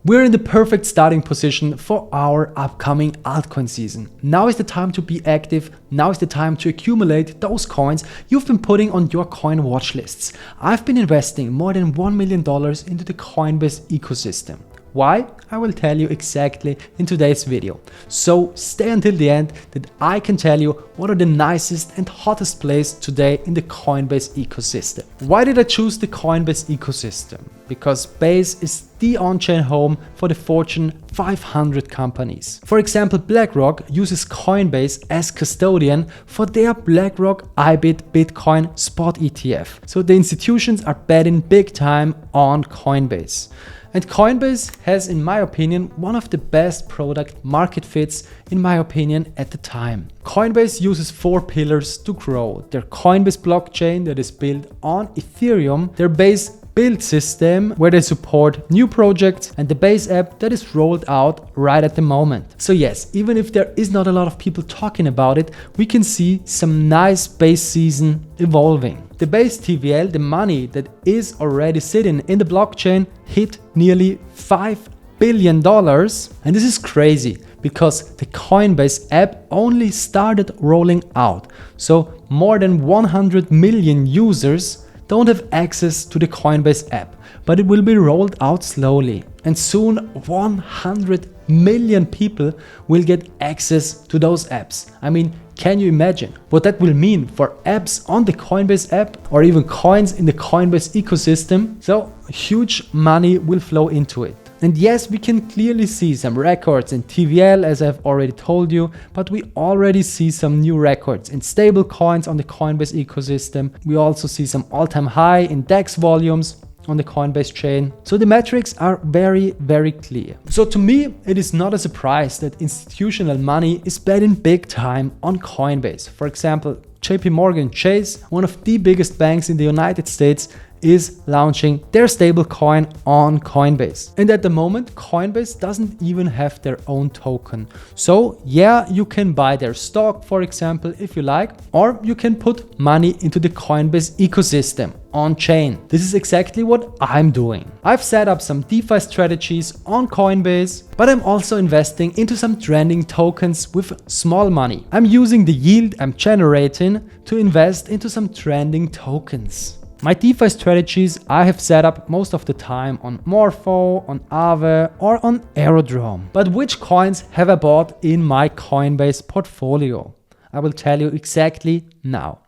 We're in the perfect starting position for our upcoming altcoin season. Now is the time to be active. Now is the time to accumulate those coins you've been putting on your coin watch lists. I've been investing more than $1 million into the Coinbase ecosystem. Why? I will tell you exactly in today's video. So stay until the end that I can tell you what are the nicest and hottest plays today in the Coinbase ecosystem. Why did I choose the Coinbase ecosystem? Because Base is the on-chain home for the Fortune 500 companies. For example, BlackRock uses Coinbase as custodian for their BlackRock IBIT Bitcoin spot ETF. So the institutions are betting big time on Coinbase. And Coinbase has, in my opinion, one of the best product market fits, in my opinion, at the time. Coinbase uses 4 pillars to grow: their Coinbase blockchain that is built on Ethereum, their Base build system where they support new projects, and the Base app that is rolled out right at the moment. So yes, even if there is not a lot of people talking about it, we can see some nice Base season evolving. The Base TVL, the money that is already sitting in the blockchain, hit nearly $5 billion. And this is crazy because the Coinbase app only started rolling out. So more than 100 million users don't have access to the Coinbase app, but it will be rolled out slowly. And soon 100 million people will get access to those apps. I mean, can you imagine what that will mean for apps on the Coinbase app or even coins in the Coinbase ecosystem? So huge money will flow into it. And yes, we can clearly see some records in TVL, as I've already told you, but we already see some new records in stable coins on the Coinbase ecosystem. We also see some all-time high in DEX volumes on the Coinbase chain. So the metrics are very, very clear. So to me, it is not a surprise that institutional money is betting big time on Coinbase. For example, JP Morgan Chase, one of the biggest banks in the United States, is launching their stablecoin on Coinbase. And at the moment, Coinbase doesn't even have their own token. So yeah, you can buy their stock, for example, if you like, or you can put money into the Coinbase ecosystem on chain. This is exactly what I'm doing. I've set up some DeFi strategies on Coinbase, but I'm also investing into some trending tokens with small money. I'm using the yield I'm generating to invest into some trending tokens. My DeFi strategies I have set up most of the time on Morpho, on Aave or on Aerodrome. But which coins have I bought in my Coinbase portfolio? I will tell you exactly now.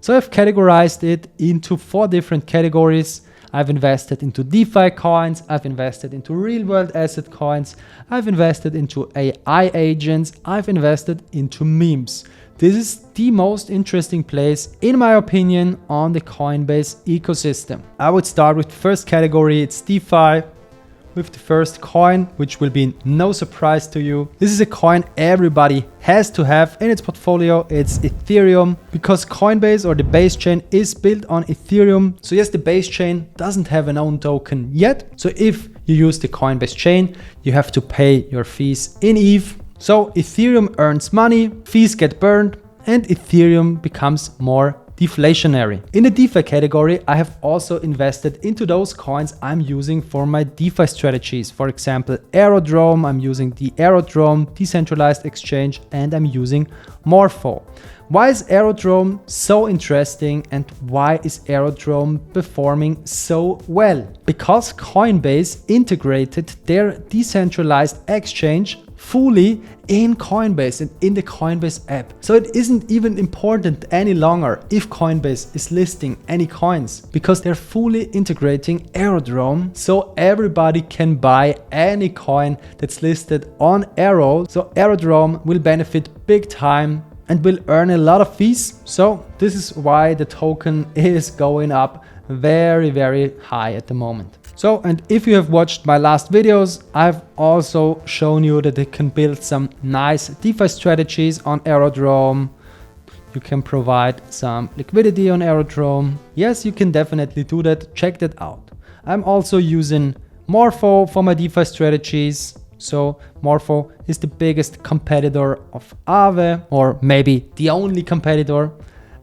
So I've categorized it into 4 different categories. I've invested into DeFi coins, I've invested into real world asset coins, I've invested into AI agents, I've invested into memes. This is the most interesting place, in my opinion, on the Coinbase ecosystem. I would start with the first category, it's DeFi, with the first coin, which will be no surprise to you. This is a coin everybody has to have in its portfolio. It's Ethereum, because Coinbase or the Base chain is built on Ethereum. So yes, the Base chain doesn't have an own token yet. So if you use the Coinbase chain, you have to pay your fees in ETH. So Ethereum earns money, fees get burned, and Ethereum becomes more deflationary. In the DeFi category, I have also invested into those coins I'm using for my DeFi strategies. For example, Aerodrome, I'm using the Aerodrome Decentralized Exchange, and I'm using Morpho. Why is Aerodrome so interesting and why is Aerodrome performing so well? Because Coinbase integrated their decentralized exchange fully in Coinbase and in the Coinbase app. So it isn't even important any longer if Coinbase is listing any coins, because they're fully integrating Aerodrome, so everybody can buy any coin that's listed on Aero. So Aerodrome will benefit big time and will earn a lot of fees. So this is why the token is going up very, very high at the moment. So, and if you have watched my last videos, I've also shown you that you can build some nice DeFi strategies on Aerodrome. You can provide some liquidity on Aerodrome. Yes, you can definitely do that. Check that out. I'm also using Morpho for my DeFi strategies. So Morpho is the biggest competitor of Aave, or maybe the only competitor.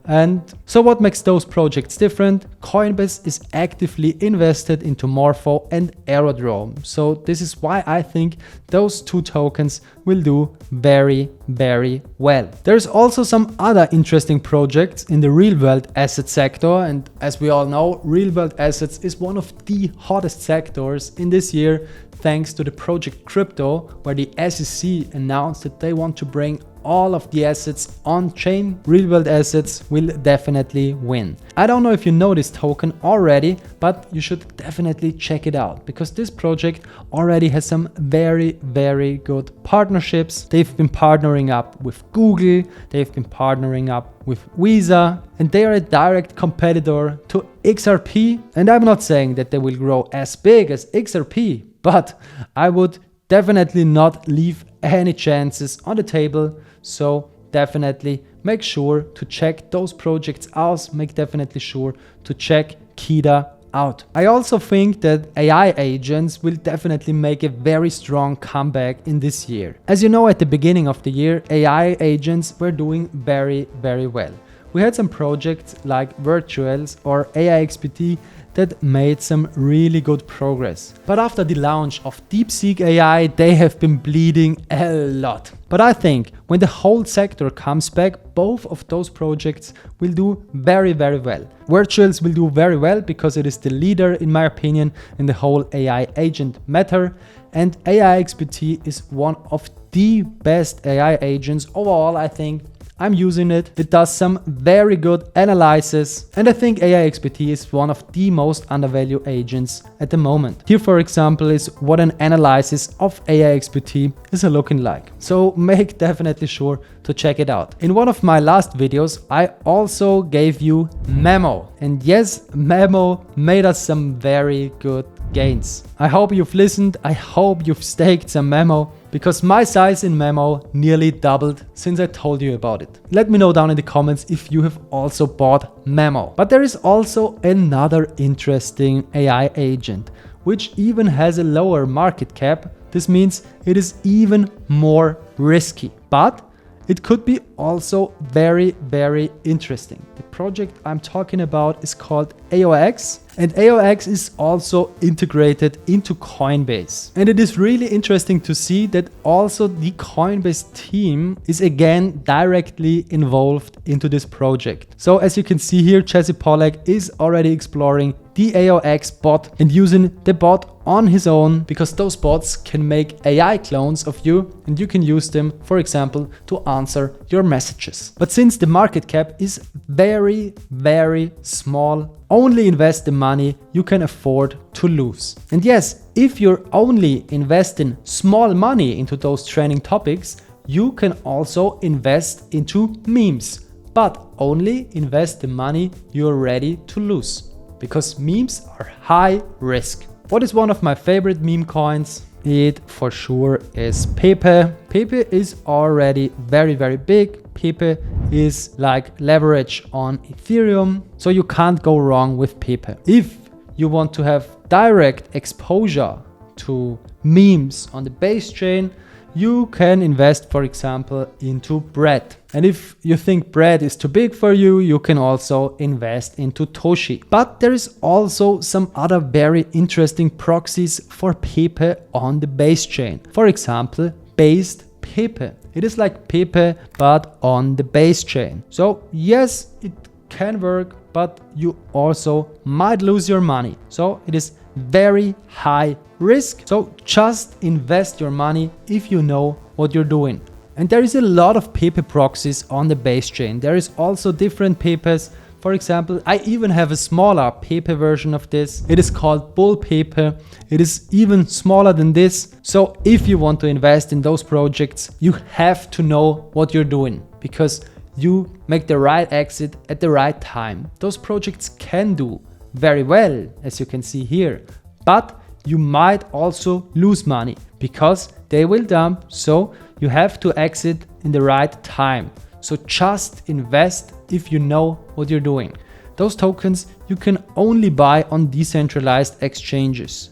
And so what makes those projects different? Coinbase is actively invested into Morpho and Aerodrome. So this is why I think those two tokens will do very, very well. There's also some other interesting projects in the real world asset sector. And as we all know, real world assets is one of the hottest sectors in this year, thanks to the project Crypto, where the SEC announced that they want to bring all of the assets on chain. Real world assets will definitely win. I don't know if you know this token already, but you should definitely check it out because this project already has some very, very good partnerships. They've been partnering up with Google, they've been partnering up with Visa, and they are a direct competitor to XRP. And I'm not saying that they will grow as big as XRP, but I would definitely not leave any chances on the table. So definitely make sure to check those projects out. Make definitely sure to check Kita out. I also think that AI agents will definitely make a very strong comeback in this year. As you know, at the beginning of the year, AI agents were doing very, very well. We had some projects like Virtuals or AIXPT that made some really good progress. But after the launch of DeepSeek AI, they have been bleeding a lot. But I think when the whole sector comes back, both of those projects will do very, very well. Virtuals will do very well because it is the leader, in my opinion, in the whole AI agent matter. And AIXPT is one of the best AI agents overall, I think. I'm using it. It does some very good analysis, and I think AIXPT is one of the most undervalued agents at the moment. Here, for example, is what an analysis of AIXPT is looking like. So make definitely sure to check it out. In one of my last videos, I also gave you Memo, and yes, Memo made us some very good gains. I hope you've listened. I hope you've staked some Memo, because my size in Memo nearly doubled since I told you about it. Let me know down in the comments if you have also bought Memo. But there is also another interesting AI agent, which even has a lower market cap. This means it is even more risky, but it could be also very, very interesting. The project I'm talking about is called AOX, and AOX is also integrated into Coinbase. And it is really interesting to see that also the Coinbase team is again directly involved into this project. So as you can see here, Jesse Pollack is already exploring the AOX bot and using the bot on his own, because those bots can make AI clones of you and you can use them, for example, to answer your messages. But since the market cap is very, very small, only invest the money you can afford to lose. And yes, if you're only investing small money into those trending topics, you can also invest into memes, but only invest the money you're ready to lose, because memes are high risk. What is one of my favorite meme coins? It for sure is Pepe. Pepe is already very, very big. Pepe is like leverage on Ethereum, so you can't go wrong with Pepe. If you want to have direct exposure to memes on the base chain, you can invest, for example, into Bread. And if you think Bread is too big for you, you can also invest into Toshi. But there is also some other very interesting proxies for Pepe on the base chain. For example, based Pepe. It is like Pepe, but on the base chain. So yes, it can work, but you also might lose your money. So it is very high risk. So just invest your money if you know what you're doing. And there is a lot of Pepe proxies on the base chain. There is also different Pepes. For example, I even have a smaller Pepe version of this. It is called Bull Pepe. It is even smaller than this. So if you want to invest in those projects, you have to know what you're doing, because you make the right exit at the right time. Those projects can do very well, as you can see here, but you might also lose money because they will dump. So you have to exit in the right time. So just invest if you know what you're doing. Those tokens you can only buy on decentralized exchanges.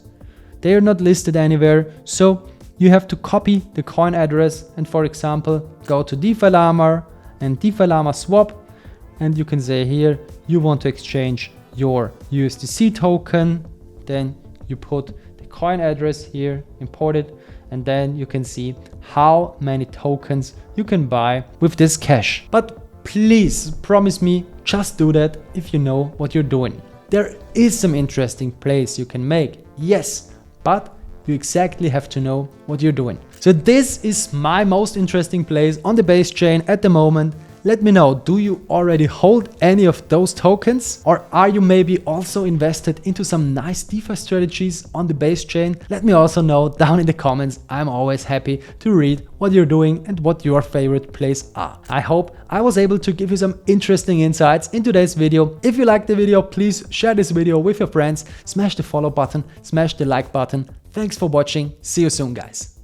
They are not listed anywhere, so you have to copy the coin address and, for example, go to DeFi Llama and DeFi Llama swap, and you can say here you want to exchange your USDC token. Then you put the coin address here, import it, and then you can see how many tokens you can buy with this cash. But please promise me, just do that if you know what you're doing. There is some interesting plays you can make, yes, but you exactly have to know what you're doing. So this is my most interesting plays on the base chain at the moment. Let me know, do you already hold any of those tokens? Or are you maybe also invested into some nice DeFi strategies on the base chain? Let me also know down in the comments. I'm always happy to read what you're doing and what your favorite plays are. I hope I was able to give you some interesting insights in today's video. If you liked the video, please share this video with your friends, smash the follow button, smash the like button. Thanks for watching. See you soon, guys.